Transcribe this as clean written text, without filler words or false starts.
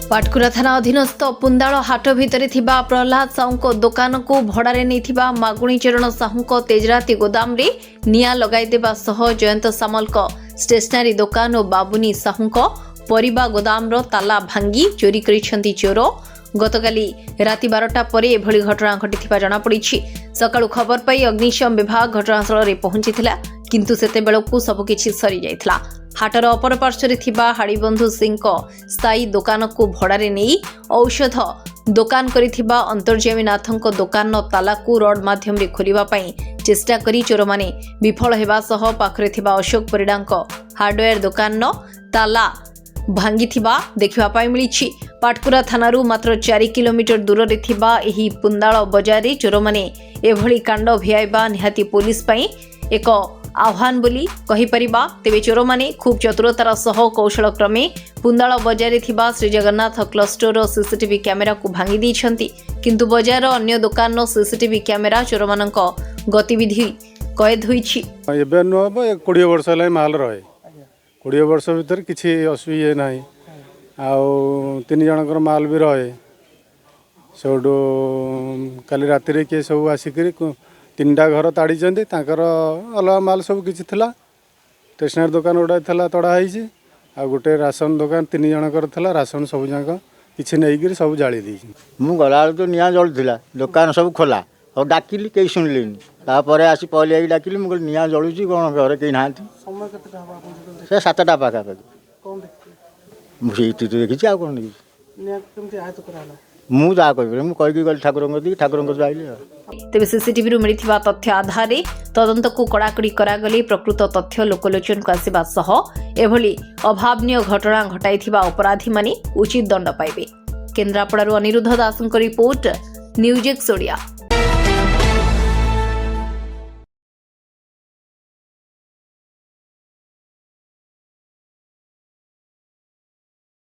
पाटकुरा थाना अधीनस्थ पुंदाल हाट भितर थिबा प्रहलाद साहू दुकान को भड़ारे नहीं मागुणी चरण साहू तेजराती गोदाम रे निया लगाई देबा सह जयंत सामल स्टेशनरी दुकान और बाबुनी साहू परिबा गोदाम रो ताला भांगी चोरी करिसेंती चोर। गतकाली राति 12टा परे एभली घटना घटिथिबा जणा पड़िछि। सकाळु खबर पाई अग्निशम विभाग घटनास्थल रे पहुंचिथिला, किंतु सेते बेलकु सबकिछि सरी जाइथिला। हाटर अपर पार्श्वरे थिबा हाड़ीबंधु सिंह स्थायी दुकान को भड़ारे नहीं औषध दुकान करिथिबा अंतर्जामी नाथंक दुकान ताला को रड माध्यम रे खोलिबा पई चेष्टा करी चोर माने विफल हेबा सह पाखरे थिबा अशोक परिडांक हार्डवेयर दुकान ताला भांगिथिबा देखिबा पई मिलिछि। पाटकुरा थानारू मात्र 4 किलोमीटर दूर रे थिबा एही पुंदाळ बजार रे चोर माने एभली कांड भियाइबा निहाती पुलिस पई एक आह्वान बोली कहि परिबा। तेबे चोर माने खूब चतुरतार सह कौशल क्रमे पुंदाळ बजार थिबा Shri Jagannath cluster CCTV camera को भांगी दैछंती, किंतु बजार अन्य दुकान सीसीटीवी कैमेरा चोर मानक गतिविधि कैद होईछि। एबे न 20 वर्ष लै माल रहे 20 वर्ष भीतर किछि असुविधा नाही आउ 3 जनकर माल भी रहे। सेडो काली राति रे के सब आसिकरी 3टा घर ताड़ी अलग माल सब किसी स्टेशनरी दुकान गुड़ा था तड़ा होती आ गोटे राशन दुकान 3 जनकर था राशन सब जाक किसी नहीं सब जाली दी। मु गला तो निया जलुला दुकान सब खोला और डाकिली कहीं शुणिलेनी आसी पहले डाकिली मुझे निया जलुची कौन घर कहीं ना से 7टा पाखापाखि देखी आ कौन मु जा कही गली ठाकुर आइली। तेबे सीसीटीवी रु मिलिथिबा तथ्य आधार तदंत को कड़ाकड़ी करागले प्रकृत तथ्य लोकलोचन को आसिबा सह एभली अभावनीय घटना घटाइथिबा अपराधी माने उचित दंड पाइबे। केन्द्रापड़ारू अनिरुद्ध दासଙ୍କ रिपोर्ट न्यूज एक्स ओडिया।